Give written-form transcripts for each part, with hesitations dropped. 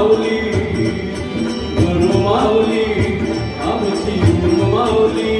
माऊली गुरु माऊली आमची गुरु माऊली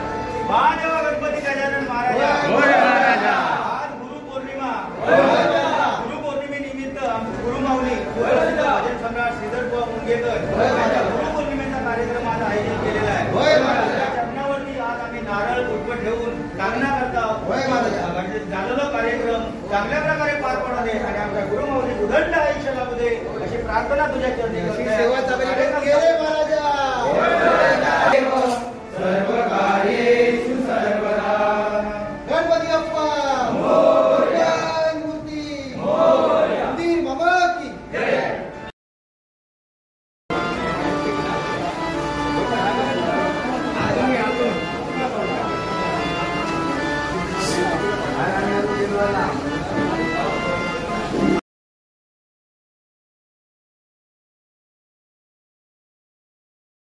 गणपती गजानन महाराज आज गुरुपौर्णिमा गुरुपौर्णिमेनिमित्त गुरु माऊली भजन सम्राट श्रीधर बुवा मुंगेकर यांच्या गुरुपौर्णिमेचा कार्यक्रम आज आयोजित केलेला आहे. त्या चरणावरती आज आम्ही नारळ पुष्प ठेवून कामना करता झालेला कार्यक्रम चांगल्या प्रकारे पार पडू दे आणि आमच्या गुरु माऊली उदंड आयुष्य लाभू दे अशी प्रार्थना तुझ्या चरणी सर्व कार्येषु सर्वदा गणपती बाप्पा मोरया मूर्ती मोरया मंदिर बाबा की जय.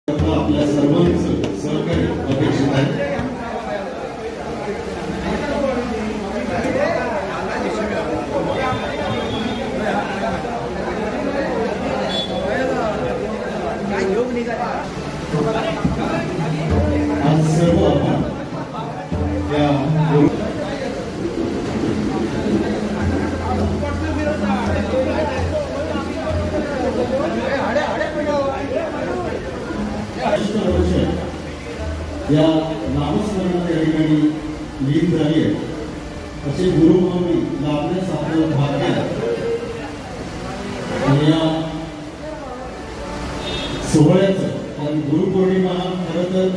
आपल्या सर्वांचं सहकार्य अपेक्षित आहे. आज सर्व आपण या या नामस्मरणात या ठिकाणी लीन झाली आहे. असे गुरु माऊली लाभण्यास आपलं भाग्य आहे. आणि या सोहळ्याचं कारण गुरुपौर्णिमा हा खरं तर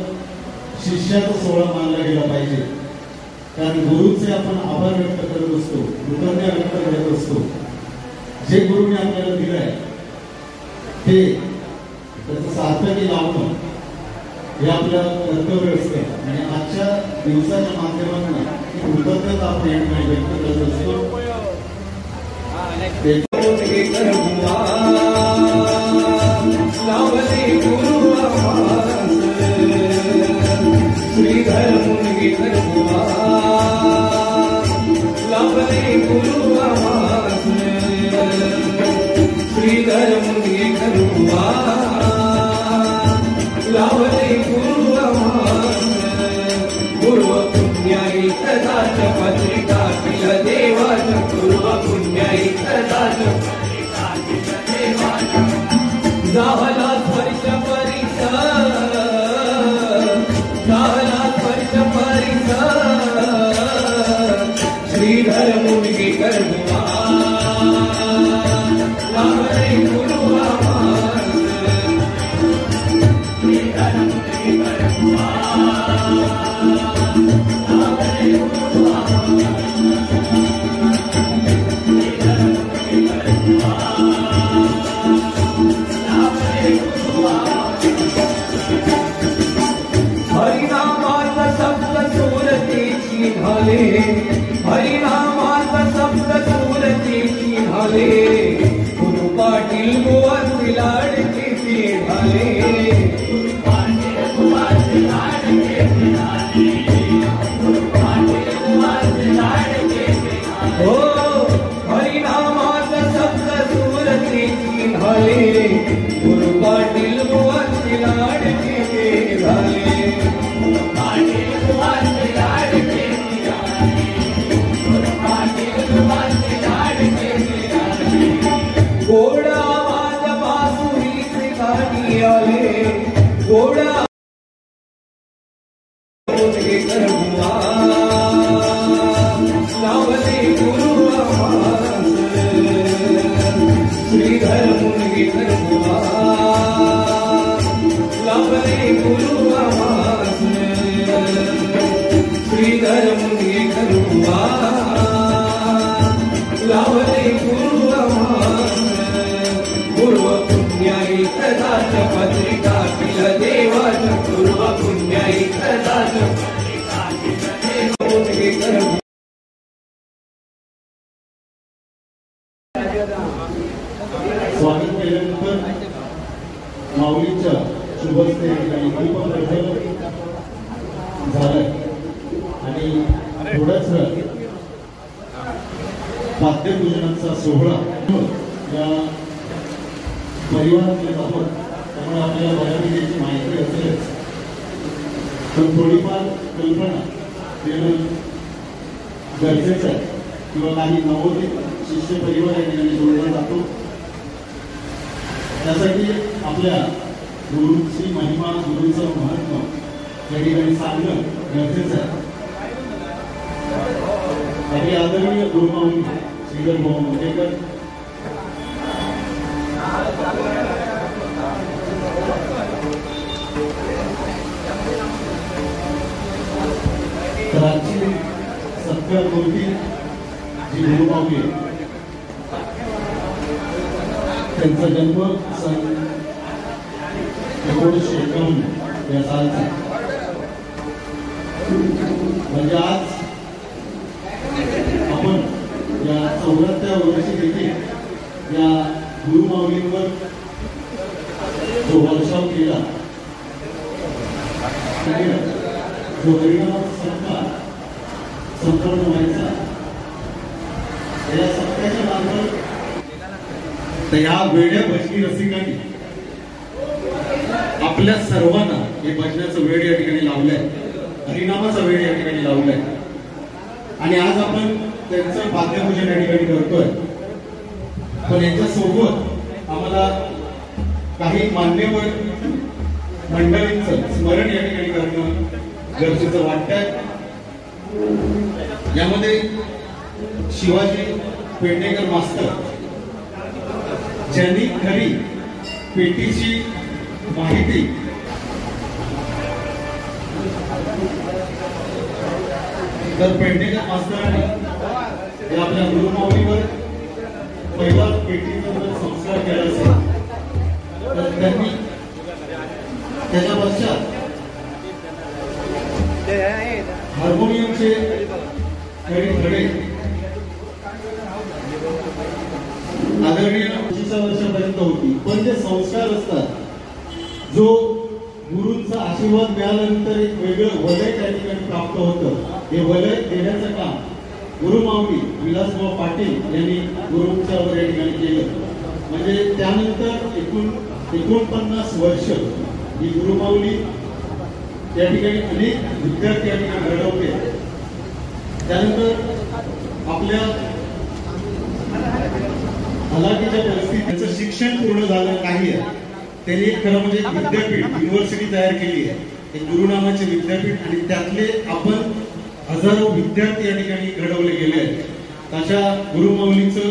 शिष्याचा सोहळा मानला गेला पाहिजे. कारण गुरुचे आपण आभार व्यक्त करत असतो, कृतज्ञता व्यक्त करत असतो. जे गुरुने आपल्याला दिलं आहे ते त्याचं सार्थकी लावणं हे आपलं कर्तव्य असतं. आणि आजच्या दिवसाच्या माध्यमातून कृतज्ञता आपण या ठिकाणी व्यक्त करत असतो. श्रीधर मुनिगे करबुआ लाभले गुरु आवास श्रीधर मुनिगे करबुआ लाभले गुरु आवास गुरु पुण्याई सदाच पत्रिका किल देवाच गुरु पुण्याई सदाच पत्रिका किल देवाच जावला स्पर्श परिसर श्रीधर मुनिगे करबुआ लाभले गुरु आवास श्रीधर मुनिगे करबुआ लाभले गुरु आवास श्रीधर मुनिगे करबुआ लाभले गुरु आवास हरिनामात सप्त सुरतेची झाले हरिनामात सप्त सुरतेची झाले गुरु पाटील बुवाचे लाडके झाले गुरु पाटील बुवाचे लाडके झाले गुरु पाटील बुवाचे गुरु पाटील बुवांचे लाडके ते झाले पाटील बुवांचे लाडके ते झाले गुरु पाटील बुवांचे लाडके ते झाले गोडा आवाज बासुरीचे गाणी आले गोडा श्रीधर मुनगेकर बुवा लाभले गुरु आवाज श्रीधर मुनगेकर बुवा लाभले गुरु आवाज पूर्व पुण्याई कदाच पत्रिका किल देवाच पूर्व पुण्याई कदाच पत्रिका किल मुनगेकर स्वागत केल्यानंतर माऊलींच्या शुभस्ते आणि दीपप्रज्वलन झालं आणि थोड्याच वेळात पाद्यपूजनाचा सोहळा या परिवारातले आहोत त्यामुळे आपल्याला बऱ्यापैकी माहिती असेलच पण थोडीफार कल्पना देणं गरजेचं आहे किंवा काही नवोदित शिष्य परिवार या ठिकाणी जोडला जातो त्यासाठी आपल्या गुरूंची महिमा गुरूंचं महत्व या ठिकाणी सांगणं गरजेचं आहे आपले आदरणीय गुरुमाऊली श्रीधर भाऊ मुंडेकर तर आजची सत्कार मूर्ती जी गुरुमाऊली त्यांचा जन्म सन 1951 या सालचा म्हणजे आज आपण या 74व्या वर्षी देखील या गुरुमाऊलींवर जो वर्षाव केला जो हरिनामाचा सत्कार संपन्न व्हायचा या सत्याच्या मार्गावर तर या वेड्या भजनी रसिकांनी आपल्या सर्वांना हे भजनाचं वेळ या ठिकाणी लावलंय हरिनामाचा वेळ या ठिकाणी लावलाय आणि आज आपण त्यांचं पाद्यपूजन या ठिकाणी करतोय पण यांच्यासोबत आम्हाला काही मान्यवर मंडळींचं स्मरण या ठिकाणी करणं गरजेचं वाटतंय यामध्ये शिवाजी पेडणेकर मास्तर ज्यांनी खरी पेटीची माहिती तर पेडणेकर मास्तरांनी आपल्या गुरुमाऊलीवर पहिला पेटीचा जर संस्कार केला असेल तर त्यांनी त्याच्या पश्चात हार्मोनियमचे काही धडे आदरणीय 25 वर्षापर्यंत होती पण जे संस्कार असतात जो गुरूंचा आशीर्वाद मिळाल्यानंतर एक वेगळं वलय त्या ठिकाणी प्राप्त होतं हे वलय देण्याचं काम गुरुमाऊली विलासराव पाटील यांनी गुरूंच्या वर या ठिकाणी केलं म्हणजे त्यानंतर 49 वर्ष ही गुरुमाऊली या ठिकाणी अनेक विद्यार्थी या ठिकाणी घडवते त्यानंतर आपल्या हलाखीच्या परिस्थितीत त्यांचं शिक्षण पूर्ण झालं नाही आहे त्यांनी खरं म्हणजे एक विद्यापीठ युनिव्हर्सिटी तयार केली आहे एक गुरुनामाचे विद्यापीठ आणि त्यातले आपण हजारो विद्यार्थी या ठिकाणी घडवले गेले आहेत अशा गुरुमाऊलीचं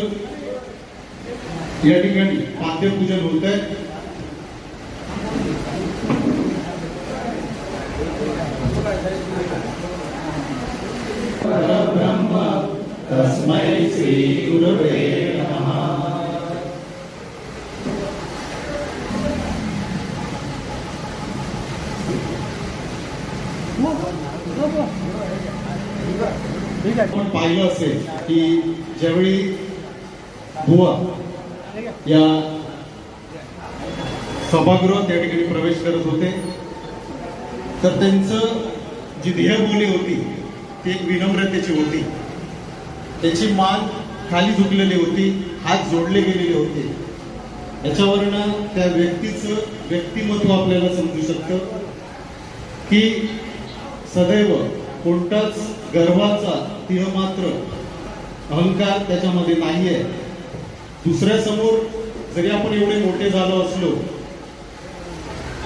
या ठिकाणी पाद्यपूजन होत आहे ब्रह्म तस्मै श्री गुरवे नमः आपण पाहिलं असेल की ज्यावेळी बुवा या सभागृहात त्या ठिकाणी प्रवेश करत होते तर त्यांचं जी देहबोली होती ती एक विनम्रतेची होती त्याची मान खाली झुकलेली होती हात जोडले गेलेले होते याच्यावरनं त्या व्यक्तीचं व्यक्तिमत्व आपल्याला समजू शकतं की सदैव कोणताच गर्वाचा तिळमात्र अहंकार त्याच्यामध्ये नाहीये. दुसऱ्यासमोर जरी आपण एवढे मोठे झालो असलो,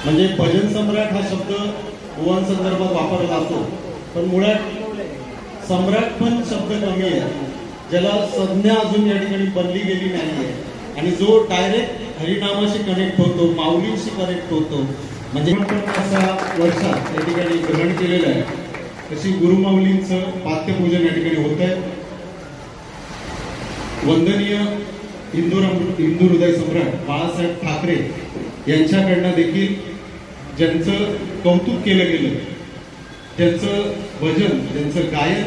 म्हणजे भजन सम्राट हा शब्द बुवांसंदर्भात वापरला जातो, पण मुळात सम्राट पण शब्द कमी आहे, ज्याला संज्ञा अजून या ठिकाणी बनली गेली नाहीये. आणि जो डायरेक्ट हरिनामाशी कनेक्ट होतो, माऊलींशी कनेक्ट होतो, म्हणजे असा वर्षात या ठिकाणी ग्रहण केलेलं आहे. तशी गुरुमाऊलींचं पात्यपूजन या ठिकाणी होत आहे. वंदनीय हिंदू हृदय सम्राट बाळासाहेब ठाकरे यांच्याकडनं देखील ज्यांचं कौतुक केलं गेलं, त्यांचं भजन, त्यांचं गायन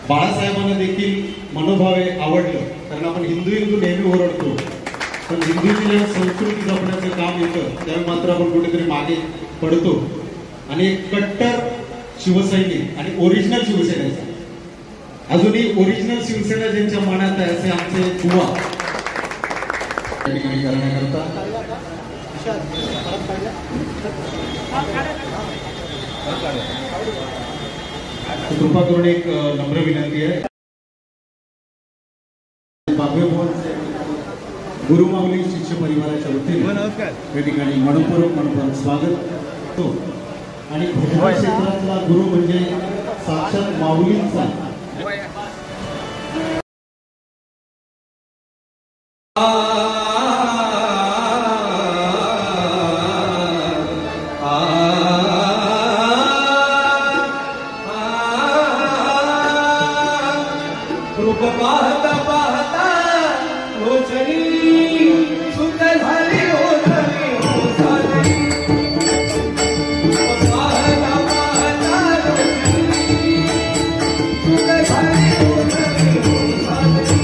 बाळासाहेबांना देखील मनोभावे आवडलं. कारण आपण हिंदू नेहमी ओरडतो, पण हिंदूची जेव्हा संस्कृती जपण्याचं काम येतं त्यावेळी मात्र आपण कुठेतरी मागे पडतो. आणि एक कट्टर शिवसैनिक आणि ओरिजिनल शिवसेनेचा, अजूनही ओरिजिनल शिवसेना ज्यांच्या मनात आहे असे आमचे बुवा या ठिकाणी करण्याकरता कृपा करून एक नम्र विनंती आहे. गुरुमाऊली शिष्य परिवाराच्या वतीने या ठिकाणी मनपूर्वक स्वागत होतो. आणि भजन क्षेत्रातला गुरु म्हणजे साक्षात माऊलींचा. रूप पाहता पाहता रोचनी सुख झाली हो झाली हो झाली. रूप पाहता पाहता रोचनी सुख झाली हो झाली हो झाली.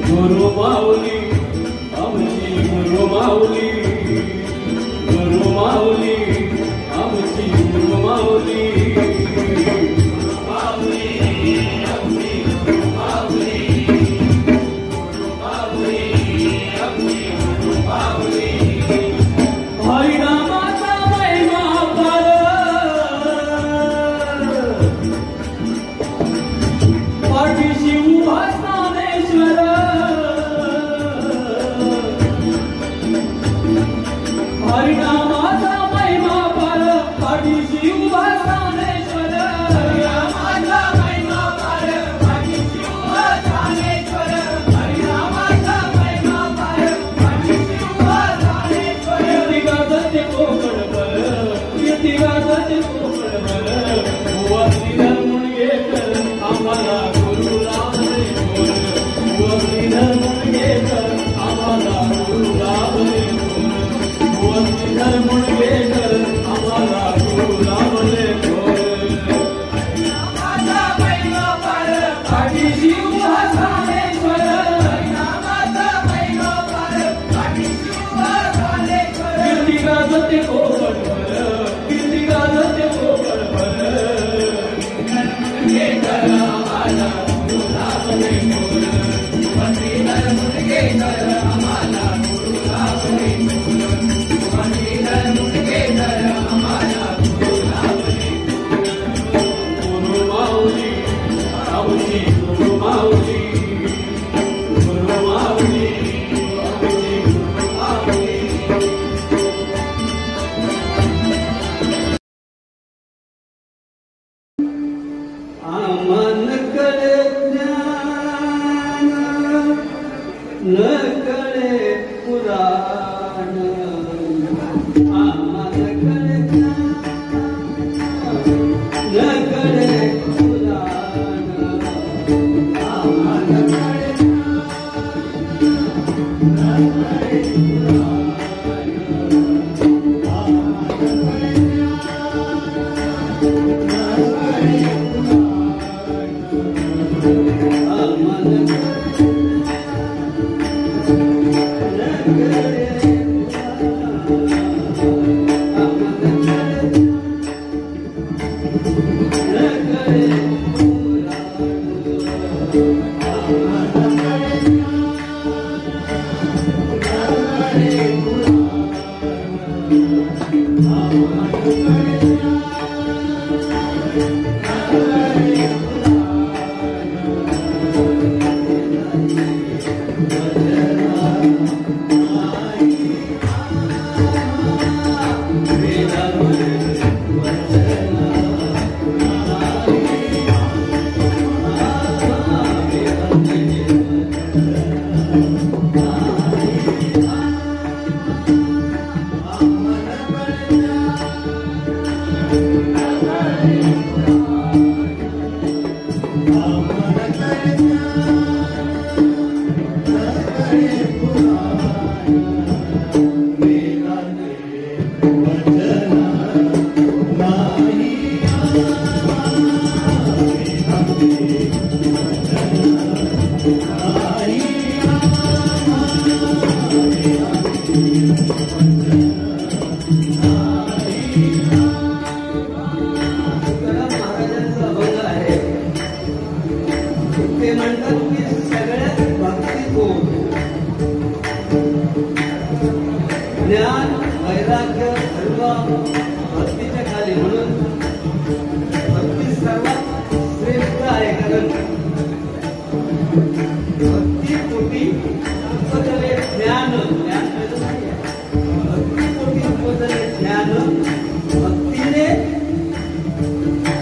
गुरुमाऊली आमची गुरुमाऊली, गुरुमाऊली आमची गुरुमाऊली, गुरुमाऊली आमची गुरुमाऊली, गुरुमाऊली आमची गुरुमाऊली. हरिनामाचा महिमा पार पाठीशी उभा ज्ञानेश्वर, हरिनामाचा महिमा पार पाठीशी उभा ज्ञानेश्वर, हरिनामाचा महिमा पार पाठीशी उभा ज्ञानेश्वर, हरिनामाचा महिमा पार पाठीशी उभा ज्ञानेश्वर. कीर्ती गाजते कोकणभर, कीर्ती गाजते कोकणभर, बुवा श्रीधर मुणगेकर आम्हाला गुरु लाभले थोर, बुवा श्रीधर मुणगेकर आम्हाला गुरु लाभले थोर, बुवा श्रीधर मुणगेकर आम्हाला गुरु लाभले थोर. हरिनामाचा महिमा पार पाठीशी उभा ज्ञानेश्वर, हरिनामाचा महिमा पार पाठीशी उभा ज्ञानेश्वर. कीर्ती गाजते कोकणभर, कीर्ती गाजते कोकणभर, मुणगेकर आम्हाला गुरु लाभले थोर, बुवा श्रीधर मुणगेकर आम्हाला गुरु लाभले थोर, बुवा श्रीधर ज्ञान वैराग्य सर्व भक्तीच्या खाली म्हणून भक्ती सर्वात श्रेष्ठ आहे. कारण भक्ती पोटी उपजले ज्ञान, ज्ञान नाही भक्ती पोटी उपजले ज्ञान, भक्तीने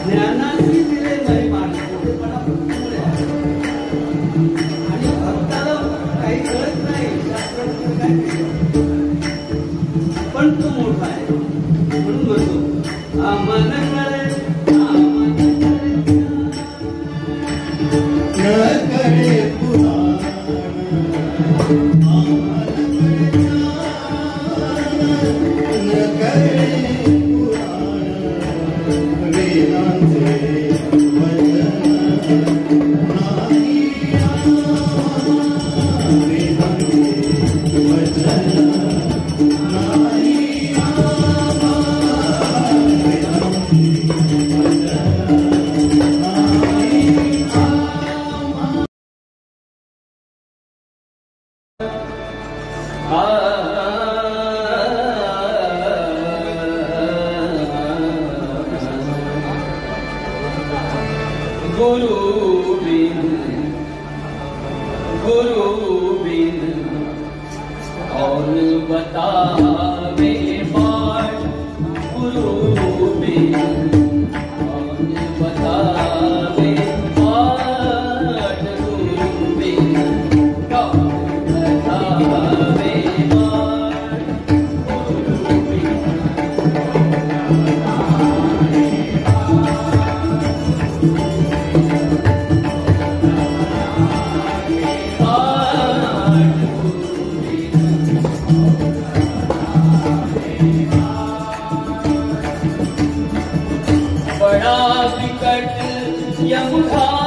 ज्ञानाची दिले महिमा मोठेपणा भक्तीमुळे आणि भक्ताला काही कळत नाही शास्त्रात काय पण तो मोठा आहे म्हणून म्हणतो आम्हाला कळे यमुना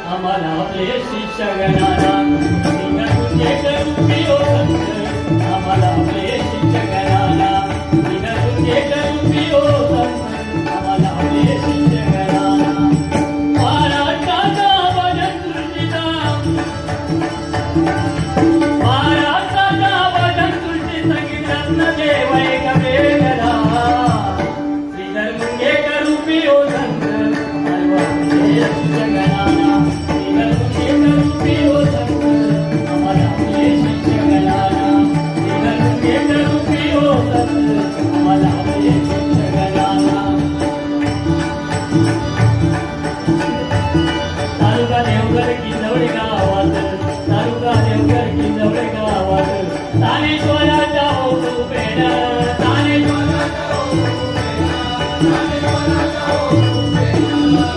आम्हाला आपले शिष्य गणाला तुझे करूपी ओ संत आम्हाला आपले शिष्य गणाला तुझे करूपी ओ संत आम्हाला आपले शिष्य गणाला महाराष्ट्राचा भजन तुळशीचा महाराष्ट्राचा भजन तुळशी संगीत रत्न देव एक वेगळा श्रीधर मुंगे करूपी ओ संत शिष्य गणाला श्रीधर मुंगे करूपी ओ संत आम्हाला आपले शिष्य गणाला श्रीधर मुंगे करूपी ओ संत आम्हाला आपले शिष्य गणाला तालुका देवघर किंजवडे गावात तालुका देवघर किंजवडे गावात तानेश्वराच्या औतुपेन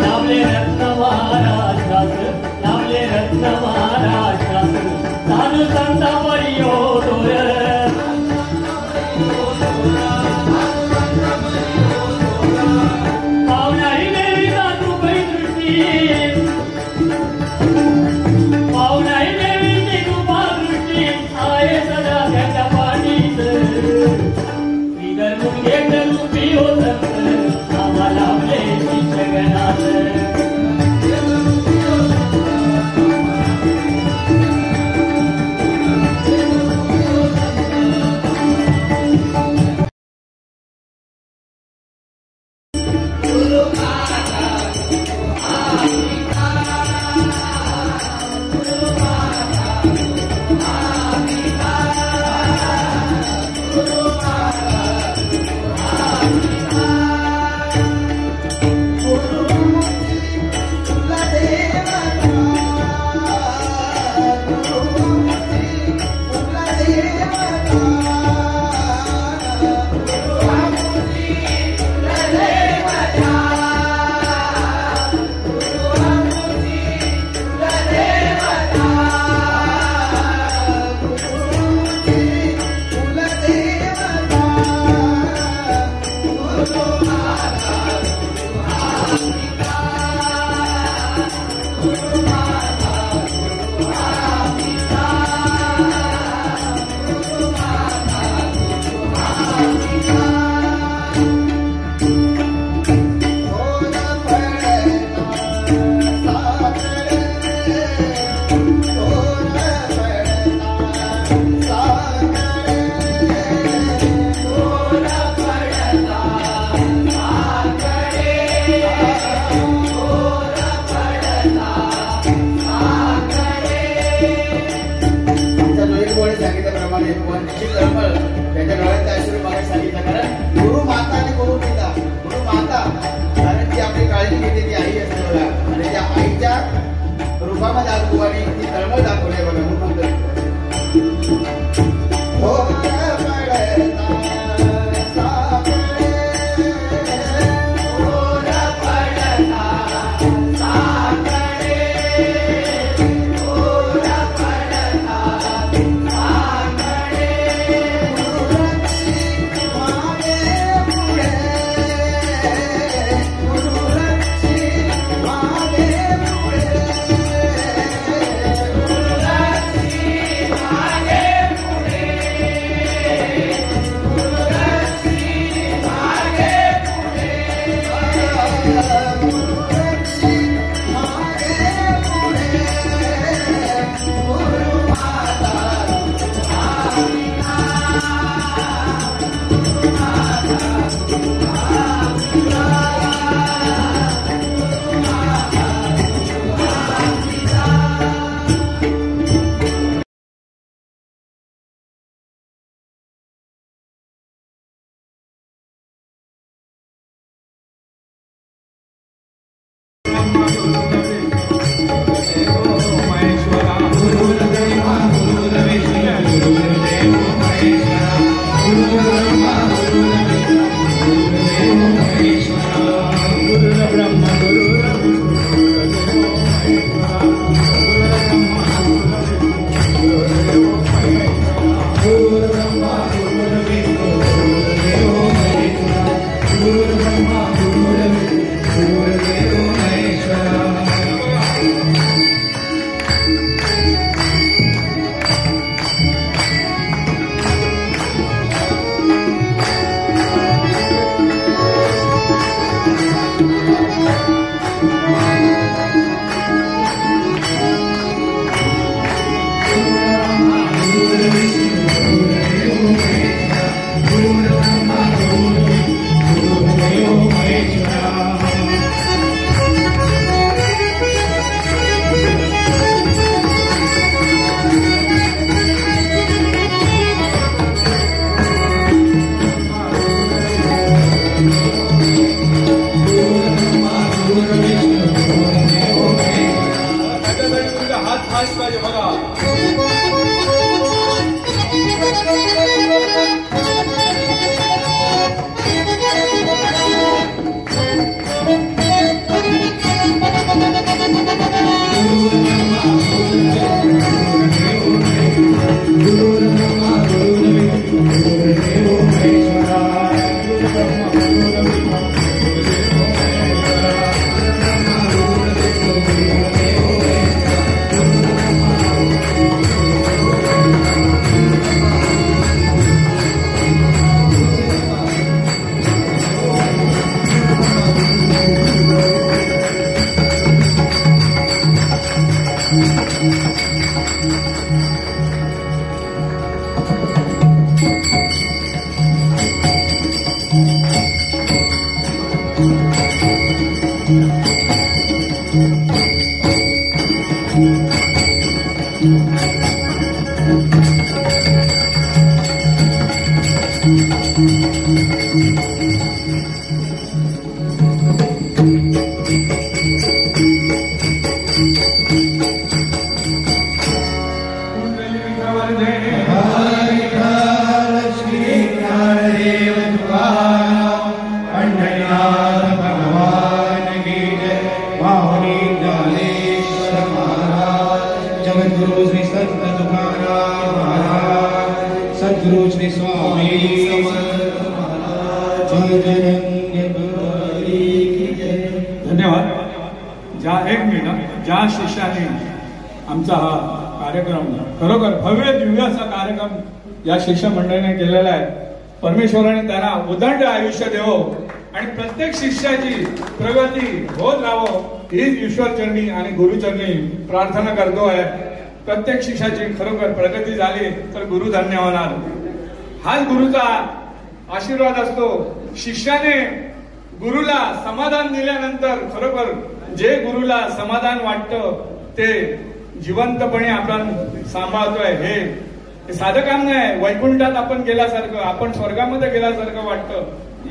लाभले रत्न महाराष्ट्रात लाभले रत्न महाराष्ट्रात साधू संता परियो दोर पावनाई देवीचा कृपई दृष्टी पावनाई देवीची कृपा दृष्टी आहे सदा त्याच्या पाठीत श्रीधर मुंगे करूपी ओ संत आम्हाला आपले शिष्य गणात नाच पाहिजे बघा. धन्यवाद. एक मिनिट. ज्या शिष्याने आमचा हा कार्यक्रम खरोखर भव्य दिव्य असा कार्यक्रम या शिष्य मंडळीने केलेला आहे. परमेश्वराने त्यांना उदंड आयुष्य देवो आणि प्रत्येक शिष्याची प्रगती होत राहावो हीच ईश्वरचरणी आणि गुरुचरणी प्रार्थना करतो आहे. प्रत्येक शिष्याची खरोखर प्रगती झाली तर गुरु धन्य होणार. हाच गुरुचा आशीर्वाद असतो. शिष्याने गुरुला समाधान दिल्यानंतर खरोखर जे गुरुला समाधान वाटतं ते जिवंतपणे आपण सांभाळतोय. हे साधं काम नाही. वैकुंठात आपण गेल्यासारखं, आपण स्वर्गामध्ये गेल्यासारखं वाटतं.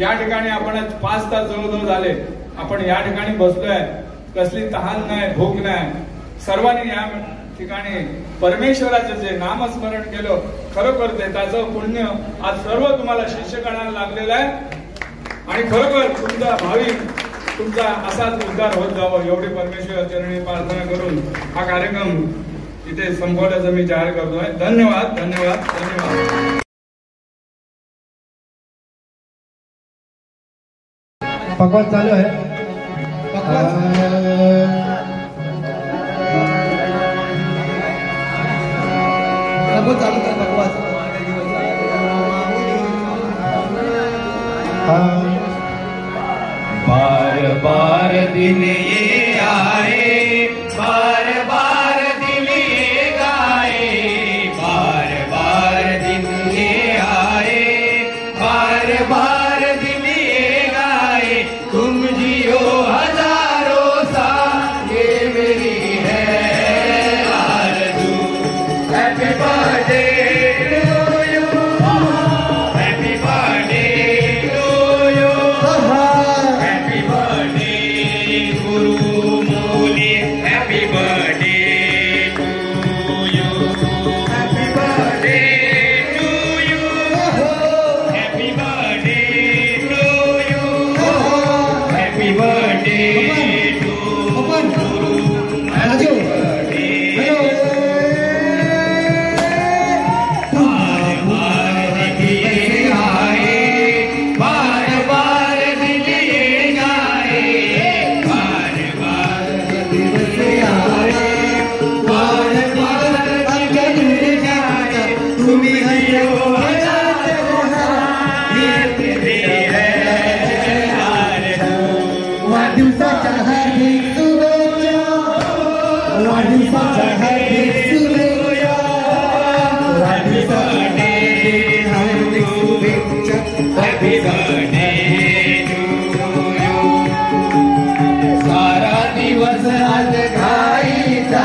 या ठिकाणी आपण 5 तास जवळजवळ झाले आपण या ठिकाणी बसलोय. कसली तहान नाही, भूक नाही. सर्वांनी या ठिकाणी परमेश्वराचं जे नामस्मरण केलं खरोखर ते त्याचं पुण्य आज सर्व तुम्हाला शिष्यगणाला लागलेलं आहे. आणि खरोखर तुमचा भावी तुमचा असाच उद्धार होत जावं एवढी परमेश्वर चरणी प्रार्थना करून हा कार्यक्रम इथे संपवण्याचं मी जाहीर करतोय. धन्यवाद धन्यवाद धन्यवाद. पकवान चालू आहे. चालू कर पकवान. बार बार दिन ये आए, बार बार दिन ये गाए, बार बार दिन ये आए, बार बार दिन ये गाए. तुम जियो हजारों साल ये मेरी है आरज़ू. Happy birthday to you, happy birthday to you, happy birthday Guru Mauli, happy birthday to you, happy birthday to you, happy birthday to you, happy birthday to Guru. Happy birthday to you. सारा दिवस आज गाईचा,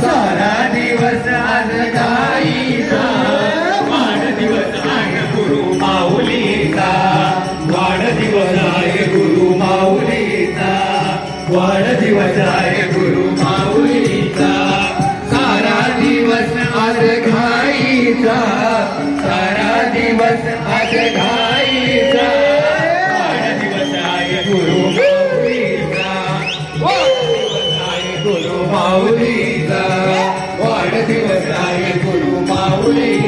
सारा दिवस आज गाईचा. वाढदिवस आहे गुरु माऊलीचा, वाढदिवस आहे गुरु माऊलीचा, वाढदिवस आहे गुरु माऊलीचा. माऊलीचा वाढदिवस आहे गुरु माऊलीचा